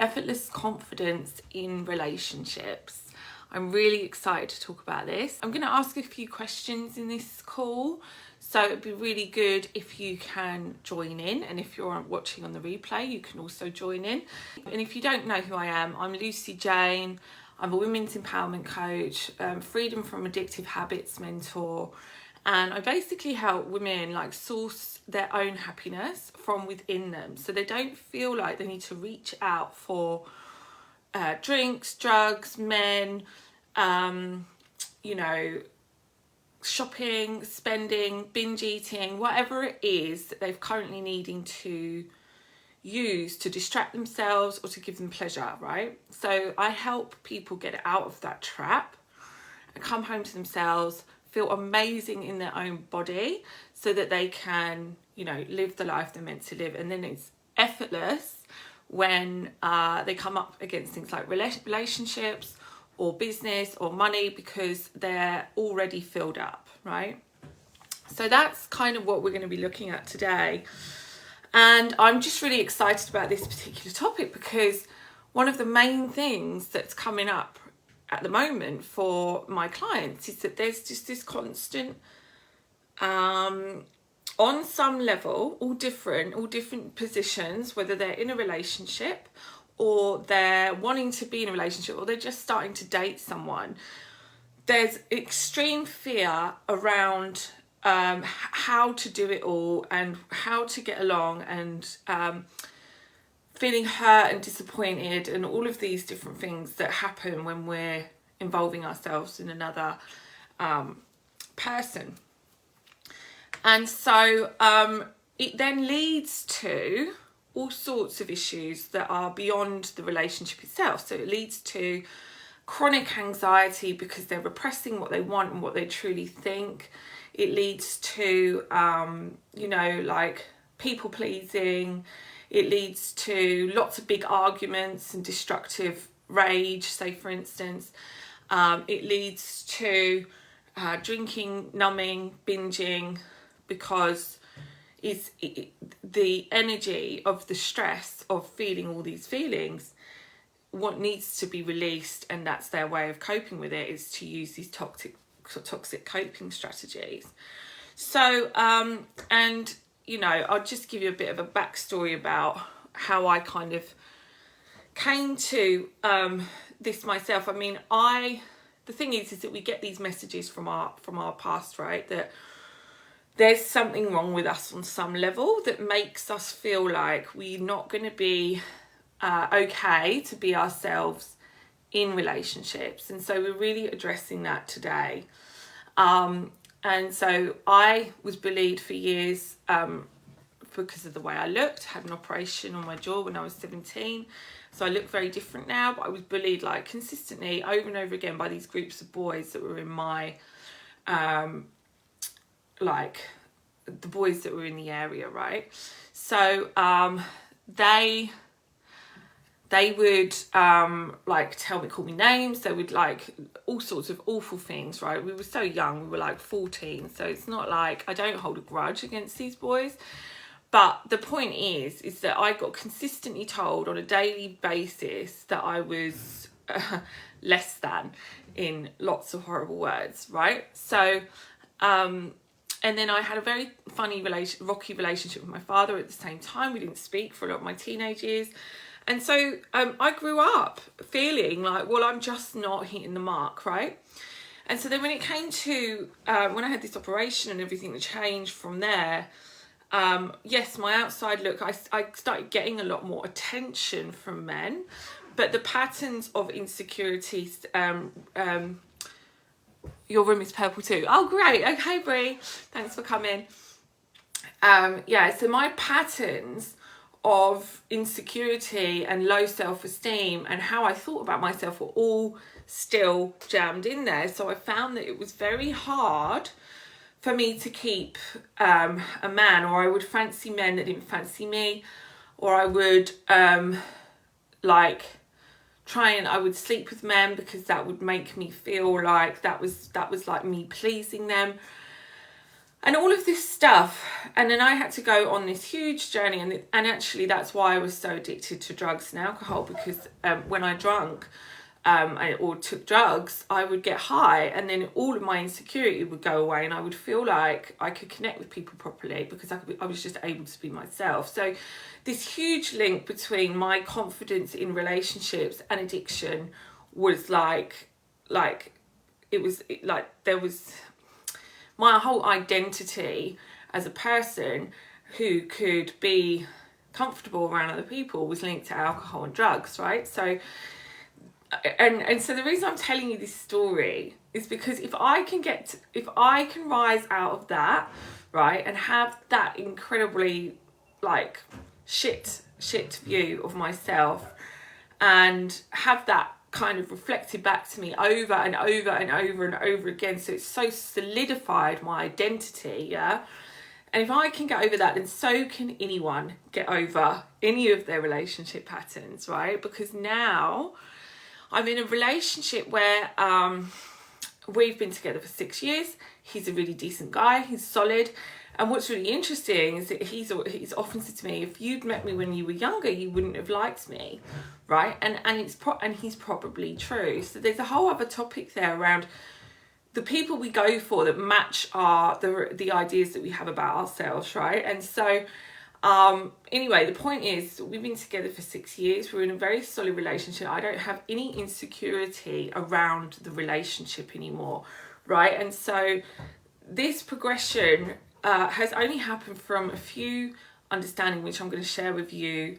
effortless confidence in relationships. I'm really excited to talk about this. I'm going to ask a few questions in this call, so it'd be really good if you can join in, and if you're watching on the replay you can also join in. And if you don't know who I am, I'm Lucy Jane. I'm a women's empowerment coach, freedom from addictive habits mentor, and I basically help women like source their own happiness from within them, so they don't feel like they need to reach out for drinks, drugs, men, shopping, spending, binge eating, whatever it is that they're currently needing to use to distract themselves or to give them pleasure, right? So I help people get out of that trap and come home to themselves, feel amazing in their own body so that they can, live the life they're meant to live. And then it's effortless when they come up against things like relationships or business or money, because they're already filled up, right? So that's kind of what we're going to be looking at today. And I'm just really excited about this particular topic because one of the main things that's coming up at the moment for my clients is that there's just this constant, on some level, all different positions, whether they're in a relationship or they're wanting to be in a relationship or they're just starting to date someone. There's extreme fear around how to do it all and how to get along, and feeling hurt and disappointed, and all of these different things that happen when we're involving ourselves in another person. And so it then leads to all sorts of issues that are beyond the relationship itself. So it leads to chronic anxiety because they're repressing what they want and what they truly think. It leads to, people pleasing. It leads to lots of big arguments and destructive rage, say for instance. It leads to drinking, numbing, binging, because the energy of the stress of feeling all these feelings, what needs to be released, and that's their way of coping with it, is to use these toxic coping strategies. So I'll just give you a bit of a backstory about how I kind of came to this myself. I mean, the thing is that we get these messages from our past, right? That there's something wrong with us on some level that makes us feel like we're not going to be okay to be ourselves in relationships. And so we're really addressing that today. And so I was bullied for years because of the way I looked. I had an operation on my jaw when I was 17. So I look very different now, but I was bullied like consistently over and over again by these groups of boys that were in my, the boys that were in the area, right? So they would call me names. They would all sorts of awful things, right? We were so young, we were like 14, so it's not like I don't hold a grudge against these boys. But the point is that I got consistently told on a daily basis that I was less than, in lots of horrible words, right? So and then I had a very funny rocky relationship with my father at the same time. We didn't speak for a lot of my teenage years. And so I grew up feeling like, well, I'm just not hitting the mark, right? And so then when it came to, when I had this operation and everything that changed from there, yes, my outside look, I started getting a lot more attention from men, but the patterns of insecurities, your room is purple too. Oh, great. Okay, Brie. Thanks for coming. So my patterns of insecurity and low self-esteem and how I thought about myself were all still jammed in there. So I found that it was very hard for me to keep a man, or I would fancy men that didn't fancy me, or I would I would sleep with men because that would make me feel like that was like me pleasing them. And all of this stuff. And then I had to go on this huge journey. And actually, that's why I was so addicted to drugs and alcohol, because when I drank or took drugs, I would get high, and then all of my insecurity would go away, and I would feel like I could connect with people properly because I was just able to be myself. So this huge link between my confidence in relationships and addiction was like there was my whole identity as a person who could be comfortable around other people was linked to alcohol and drugs, right? So so the reason I'm telling you this story is because if I can rise out of that, right, and have that incredibly like shit view of myself, and have that kind of reflected back to me over and over and over and over again, so it's so solidified my identity, yeah. And if I can get over that, then so can anyone get over any of their relationship patterns, right? Because now I'm in a relationship where we've been together for 6 years. He's a really decent guy. He's solid. And what's really interesting is that he's often said to me, if you'd met me when you were younger, you wouldn't have liked me, right? And he's probably true. So there's a whole other topic there around the people we go for that match the ideas that we have about ourselves, right? And so anyway, the point is we've been together for 6 years. We're in a very solid relationship. I don't have any insecurity around the relationship anymore, right? And so this progression has only happened from a few understanding, which I'm going to share with you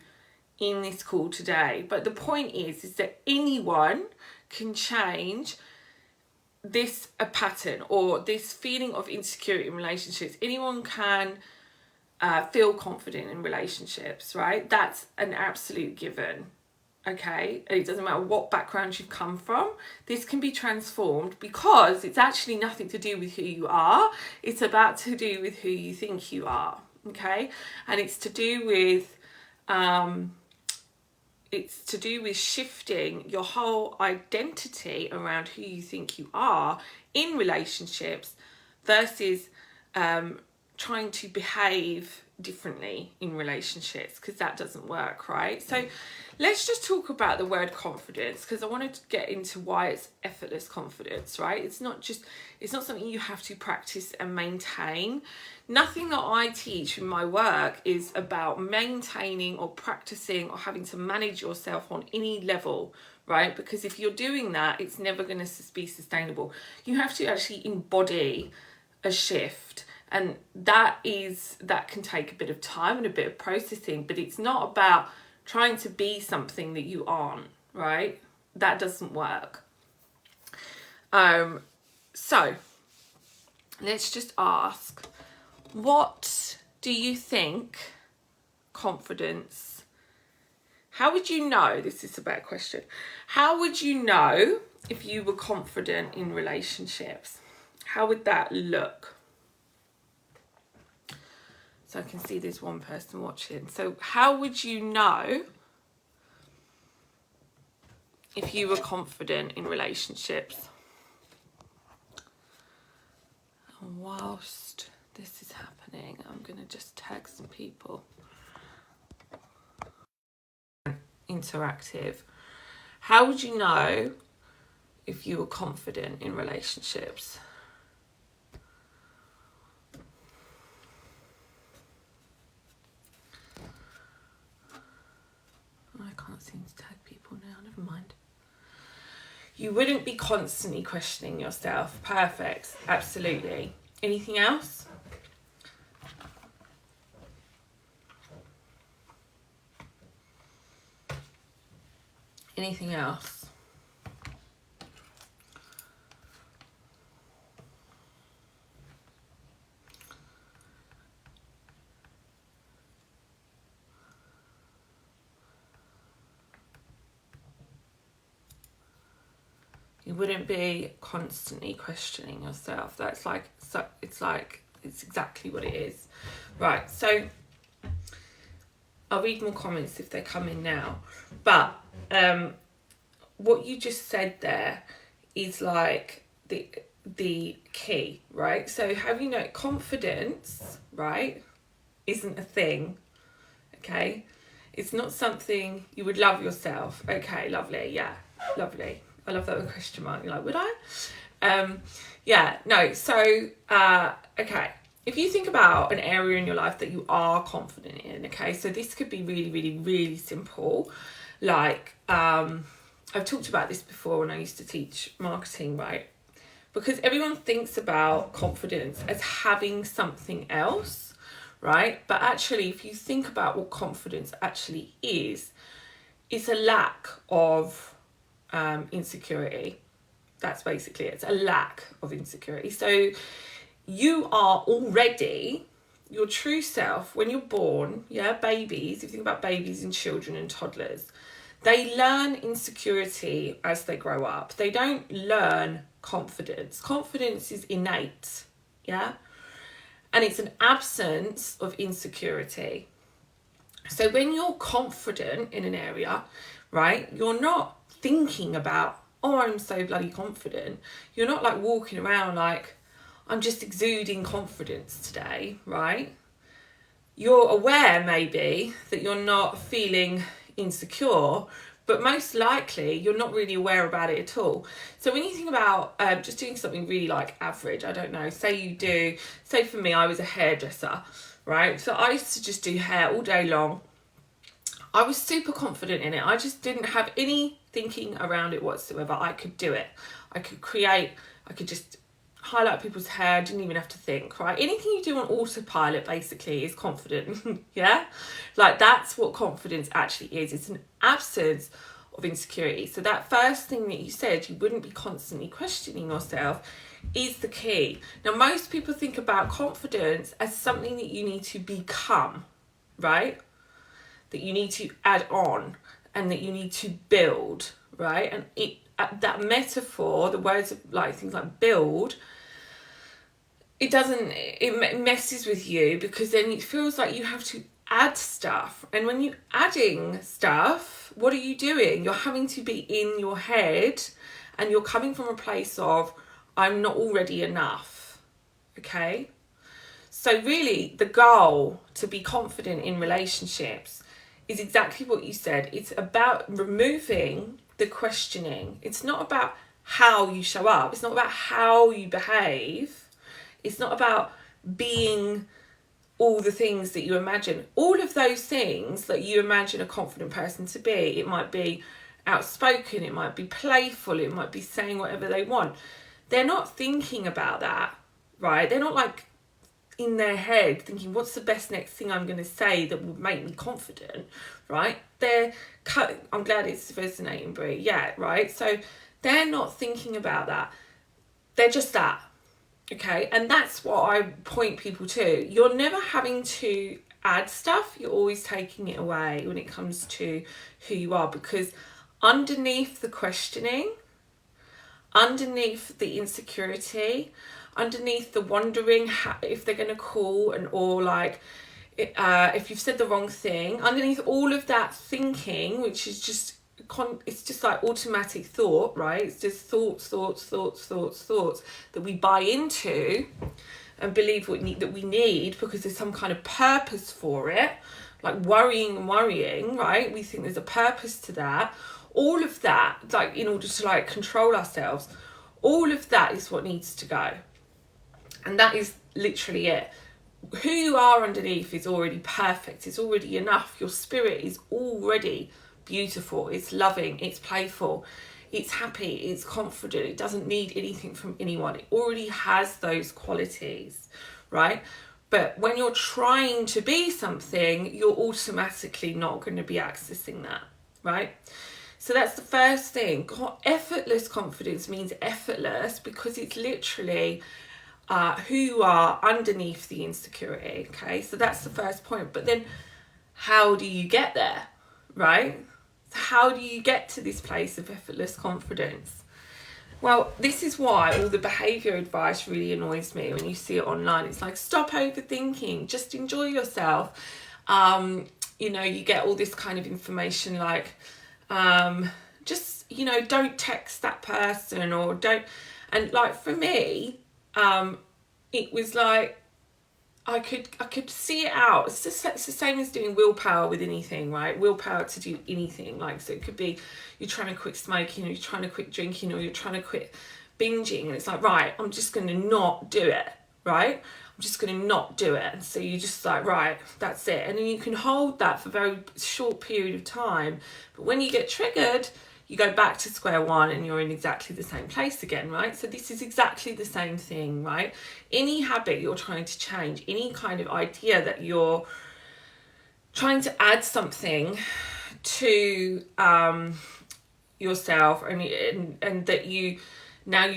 in this call today. But the point is that anyone can change this a pattern or this feeling of insecurity in relationships. Anyone can feel confident in relationships, right? That's an absolute given, okay? And it doesn't matter what background you've come from. This can be transformed because it's actually nothing to do with who you are. It's about to do with who you think you are, okay? And it's to do with shifting your whole identity around who you think you are in relationships versus trying to behave differently in relationships, because that doesn't work, right? So let's just talk about the word confidence, because I wanted to get into why it's effortless confidence, right? It's not something you have to practice and maintain. Nothing that I teach in my work is about maintaining or practicing or having to manage yourself on any level, right? Because if you're doing that, it's never going to be sustainable. You have to actually embody a shift. And that can take a bit of time and a bit of processing, but it's not about trying to be something that you aren't, right? That doesn't work. So let's just ask, what do you think confidence, how would you know, this is a better question, how would you know if you were confident in relationships? How would that look? So I can see there's one person watching. So how would you know if you were confident in relationships? And whilst this is happening, I'm going to just tag some people. Interactive. How would you know if you were confident in relationships? I can't seem to tag people now, never mind. You wouldn't be constantly questioning yourself. Perfect, absolutely. Anything else? Anything else? You wouldn't be constantly questioning yourself. That's like, so it's exactly what it is. Right, so I'll read more comments if they come in now. But what you just said there is like the key, right? So have you know confidence, right, isn't a thing, okay? It's not something you would love yourself. Okay, lovely, yeah, lovely. I love that with question mark. You're like, would I? Yeah, no, so, okay. If you think about an area in your life that you are confident in, okay, so this could be really, really, really simple. Like, I've talked about this before when I used to teach marketing, right? Because everyone thinks about confidence as having something else, right? But actually, if you think about what confidence actually is, it's a lack of insecurity. That's basically it. It's a lack of insecurity. So you are already your true self when you're born. Yeah, babies, if you think about babies and children and toddlers, they learn insecurity as they grow up. They don't learn confidence. Confidence is innate, yeah? And it's an absence of insecurity. So when you're confident in an area, right, you're not thinking about, oh, I'm so bloody confident. You're not like walking around like, I'm just exuding confidence today, right? You're aware maybe that you're not feeling insecure, but most likely you're not really aware about it at all. So when you think about just doing something really like average, I don't know, say for me, I was a hairdresser, right? So I used to just do hair all day long. I was super confident in it. I just didn't have any thinking around it whatsoever. I could do it. I could create, I could just highlight people's hair, didn't even have to think, right? Anything you do on autopilot basically is confident. Yeah, like that's what confidence actually is. It's an absence of insecurity. So that first thing that you said, you wouldn't be constantly questioning yourself, is the key. Now most people think about confidence as something that you need to become, right? That you need to add on and that you need to build, right? And that metaphor, the words of like things like build, it messes with you, because then it feels like you have to add stuff. And when you're adding stuff, what are you doing? You're having to be in your head, and you're coming from a place of, I'm not already enough, okay? So really, the goal to be confident in relationships is exactly what you said. It's about removing the questioning. It's not about how you show up. It's not about how you behave. It's not about being all the things that you imagine. All of those things that you imagine a confident person to be. It might be outspoken. It might be playful. It might be saying whatever they want. They're not thinking about that, right? They're not like in their head thinking, what's the best next thing I'm going to say that will make me confident, right? I'm glad it's resonating, Brie. Yeah, right? So they're not thinking about that. They're just that, okay? And that's what I point people to. You're never having to add stuff. You're always taking it away when it comes to who you are, because underneath the questioning, underneath the insecurity, underneath the wondering if they're going to call, and or like if you've said the wrong thing, underneath all of that thinking, which is just it's just like automatic thought, right? It's just thoughts that we buy into and believe that we need because there's some kind of purpose for it, like worrying, right? We think there's a purpose to that. All of that, like in order to like control ourselves, all of that is what needs to go. And that is literally it. Who you are underneath is already perfect. It's already enough. Your spirit is already beautiful. It's loving. It's playful. It's happy. It's confident. It doesn't need anything from anyone. It already has those qualities, right? But when you're trying to be something, you're automatically not going to be accessing that, right? So that's the first thing. Effortless confidence means effortless because it's literally who you are underneath the insecurity, okay? So that's the first point. But then how do you get there, right? So how do you get to this place of effortless confidence? Well, this is why all the behaviour advice really annoys me when you see it online. It's like, stop overthinking, just enjoy yourself. You know, you get all this kind of information like, just, you know, don't text that person, or don't, And like for me, it was like I could see it out. It's the same as doing willpower with anything, right? Willpower to do anything. Like, so it could be you're trying to quit smoking, or you're trying to quit drinking, or you're trying to quit binging, and it's like, right, I'm just going to not do it, right? I'm just going to not do it. And so you just like, right, that's it. And then you can hold that for a very short period of time. But when you get triggered, you go back to square one and you're in exactly the same place again, right? So this is exactly the same thing, right? Any habit you're trying to change, any kind of idea that you're trying to add something to yourself, and that you've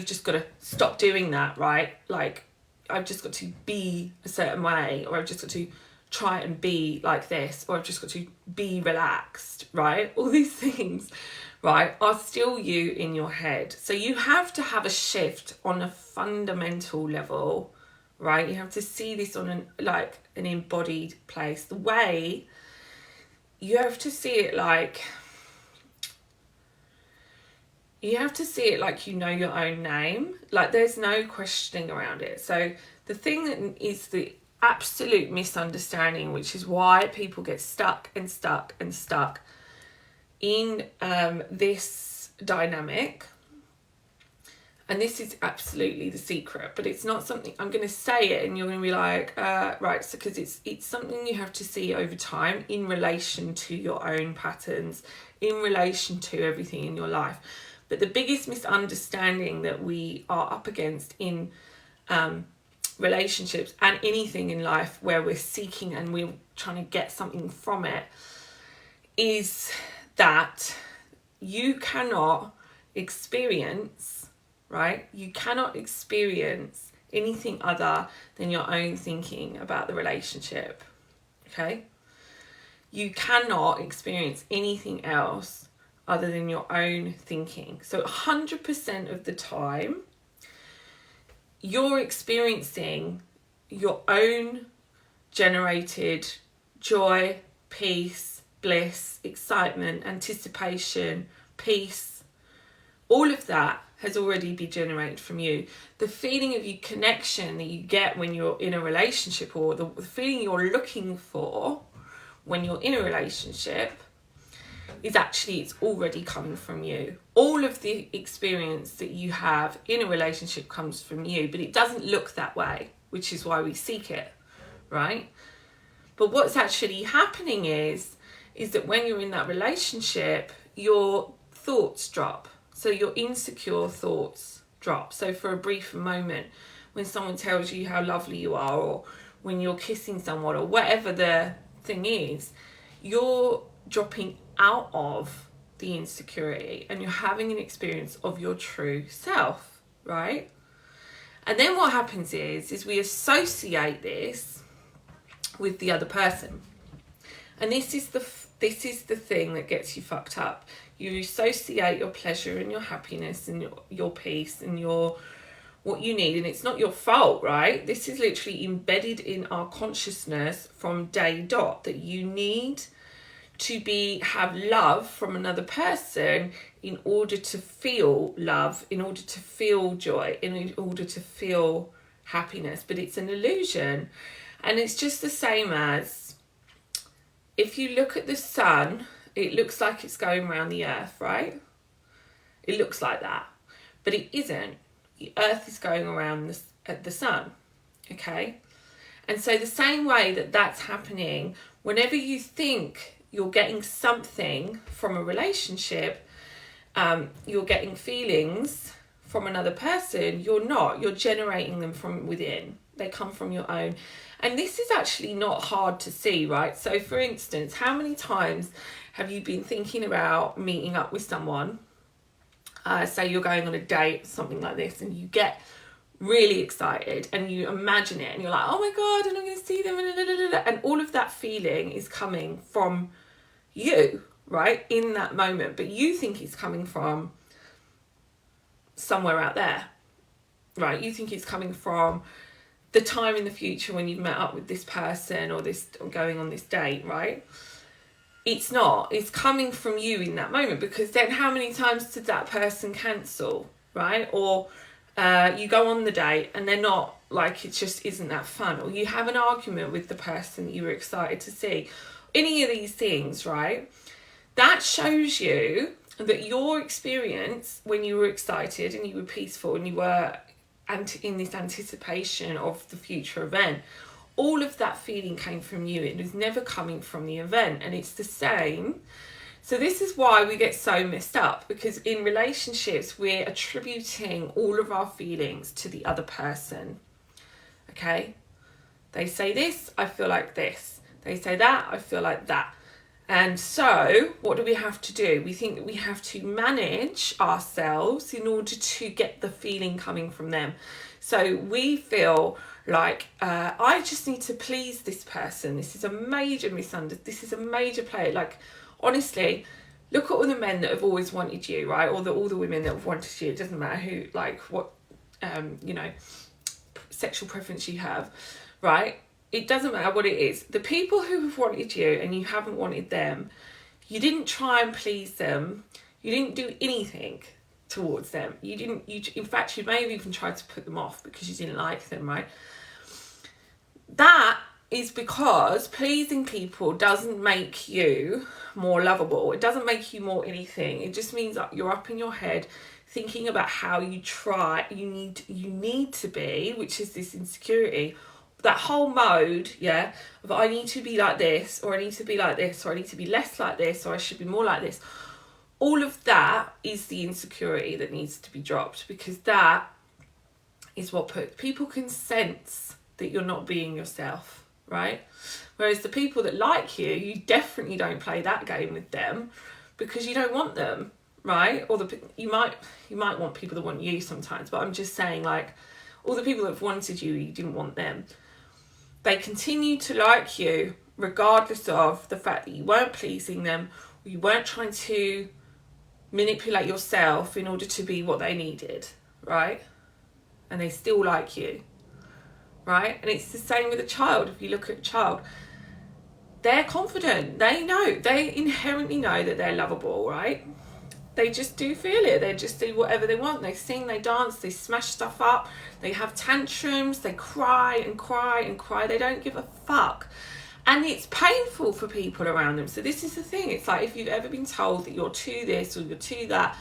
just got to stop doing that, right? Like, I've just got to be a certain way, or I've just got to try and be like this, or I've just got to be relaxed, right? All these things, right, are still you in your head. So you have to have a shift on a fundamental level, right? You have to see this on an embodied place. The way you have to see it like, you know your own name. Like, there's no questioning around it. So the thing that is the absolute misunderstanding, which is why people get stuck in this dynamic, and this is absolutely the secret, but it's not something I'm going to say it and you're going to be like, right, so because it's something you have to see over time in relation to your own patterns, in relation to everything in your life. But the biggest misunderstanding that we are up against in relationships and anything in life where we're seeking and we're trying to get something from it is that you cannot experience, right? You cannot experience anything other than your own thinking about the relationship, okay? You cannot experience anything else other than your own thinking. So 100% of the time, you're experiencing your own generated joy, peace, bliss, excitement, anticipation, peace. All of that has already been generated from you. The feeling of your connection that you get when you're in a relationship, or the feeling you're looking for when you're in a relationship, is actually, it's already coming from you. All of the experience that you have in a relationship comes from you, but it doesn't look that way, which is why we seek it, right? But what's actually happening is that when you're in that relationship, your thoughts drop. So your insecure thoughts drop. So for a brief moment, when someone tells you how lovely you are, or when you're kissing someone, or whatever the thing is, you're dropping out of the insecurity and you're having an experience of your true self, right? And then what happens is we associate this with the other person. And this is the thing that gets you fucked up. You associate your pleasure and your happiness and your peace and what you need, and it's not your fault, right? This is literally embedded in our consciousness from day dot, that you need to have love from another person in order to feel love, in order to feel joy, in order to feel happiness. But it's an illusion. And it's just the same as, if you look at the sun, it looks like it's going around the earth, right? It looks like that, but it isn't. The earth is going around the sun, okay? And so the same way that that's happening, whenever you think you're getting something from a relationship, you're getting feelings from another person, you're not. You're generating them from within. They come from your own. And this is actually not hard to see, right? So for instance, how many times have you been thinking about meeting up with someone? Say you're going on a date, something like this, and you get really excited and you imagine it and you're like, oh my God, and I'm going to see them, and all of that feeling is coming from you, right, in that moment, but you think it's coming from somewhere out there, right? You think it's coming from the time in the future when you've met up with this person, or going on this date, right? It's not. It's coming from you in that moment, because then how many times did that person cancel, right? Or You go on the date and they're not, like, it just isn't that fun, or you have an argument with the person that you were excited to see. Any of these things, right? That shows you that your experience when you were excited and you were peaceful and you were in this anticipation of the future event, all of that feeling came from you. It was never coming from the event. And it's the same. So this is why we get so messed up, because in relationships, we're attributing all of our feelings to the other person. Okay? They say this, I feel like this. They say that, I feel like that. And so what do we have to do? We think that we have to manage ourselves in order to get the feeling coming from them. So we feel like, I just need to please this person. This is a major misunderstanding. This is a major play. Like, honestly, look at all the men that have always wanted you, right? Or all the women that have wanted you. It doesn't matter who, like, what, sexual preference you have, right? It doesn't matter what it is. The people who have wanted you and you haven't wanted them, you didn't try and please them. You didn't do anything towards them. In fact, you may have even tried to put them off because you didn't like them, right? That is because pleasing people doesn't make you more lovable. It doesn't make you more anything. It just means that you're up in your head thinking about how you need to be, which is this insecurity. That whole mode, yeah, of I need to be like this, or I need to be like this, or I need to be less like this, or I should be more like this. All of that is the insecurity that needs to be dropped, because that is what people can sense that you're not being yourself, right? Whereas the people that like you, you definitely don't play that game with them because you don't want them, right? Or you might want people that want you sometimes, but I'm just saying, like, all the people that have wanted you, you didn't want them. They continue to like you regardless of the fact that you weren't pleasing them, or you weren't trying to manipulate yourself in order to be what they needed, right? And they still like you, right? And it's the same with a child. If you look at a child, they're confident. They inherently know that they're lovable, right? They just do feel it. They just do whatever they want. They sing, they dance, they smash stuff up, they have tantrums, they cry and cry and cry. They don't give a fuck. And it's painful for people around them. So this is the thing. It's like, if you've ever been told that you're too this or you're too that,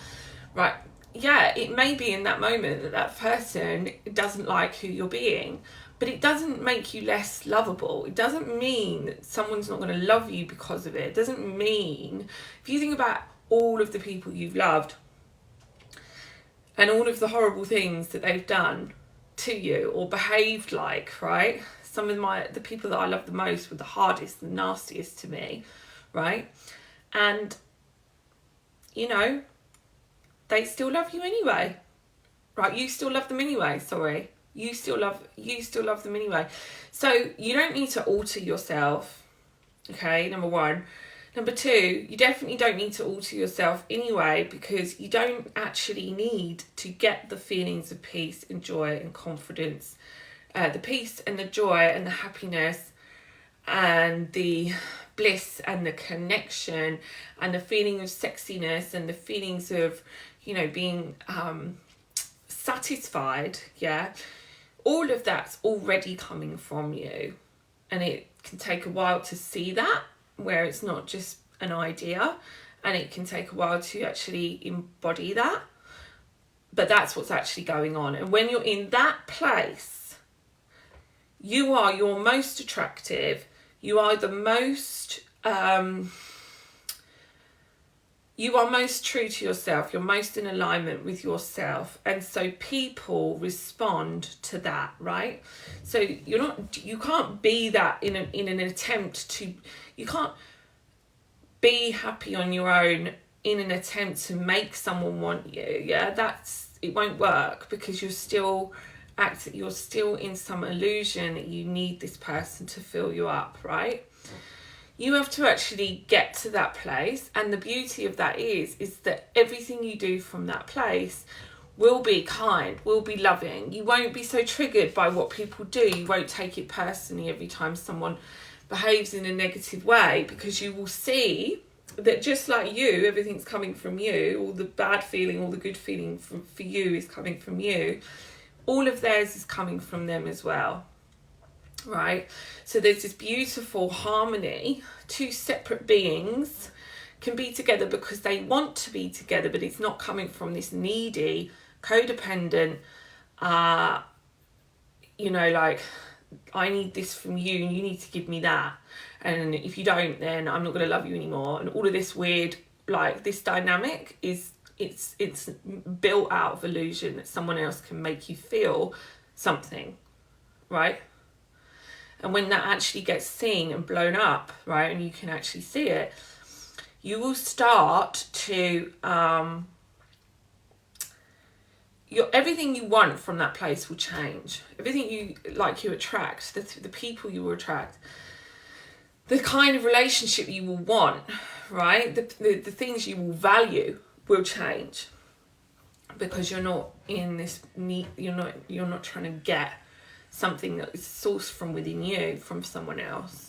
right? Yeah, it may be in that moment that person doesn't like who you're being, but it doesn't make you less lovable. It doesn't mean that someone's not going to love you because of it. It doesn't mean, if you think about all of the people you've loved and all of the horrible things that they've done to you or behaved like, right? Some of the people that I love the most were the hardest, the nastiest to me, right? And, they still love you anyway, right? You still love them anyway, sorry. You still love them anyway. So you don't need to alter yourself, okay, number one. Number two, you definitely don't need to alter yourself anyway, because you don't actually need to get the feelings of peace and joy and confidence, the peace and the joy and the happiness and the bliss and the connection and the feeling of sexiness and the feelings of, being satisfied, yeah. All of that's already coming from you, and it can take a while to see that, where it's not just an idea, and it can take a while to actually embody that, but that's what's actually going on. And when you're in that place, you are your most attractive, you are the most you are most true to yourself, you're most in alignment with yourself, and so people respond to that, right? So you can't be that in an attempt to, you can't be happy on your own in an attempt to make someone want you, yeah? It won't work, because you're still in some illusion that you need this person to fill you up, right? You have to actually get to that place, and the beauty of that is that everything you do from that place will be kind, will be loving. You won't be so triggered by what people do. You won't take it personally every time someone behaves in a negative way, because you will see that just like you, everything's coming from you, all the bad feeling, all the good feeling for you is coming from you, all of theirs is coming from them as well, right? So there's this beautiful harmony. Two separate beings can be together because they want to be together, but it's not coming from this needy, codependent, like, I need this from you and you need to give me that, and if you don't, then I'm not going to love you anymore, and all of this weird, like, this dynamic is, it's built out of illusion that someone else can make you feel something, right? And when that actually gets seen and blown up, right, and you can actually see it, you will start to everything you want from that place will change. Everything you attract, the people you will attract, the kind of relationship you will want, right? The things you will value will change, because you're not in this need. You're not trying to get something that is sourced from within you from someone else.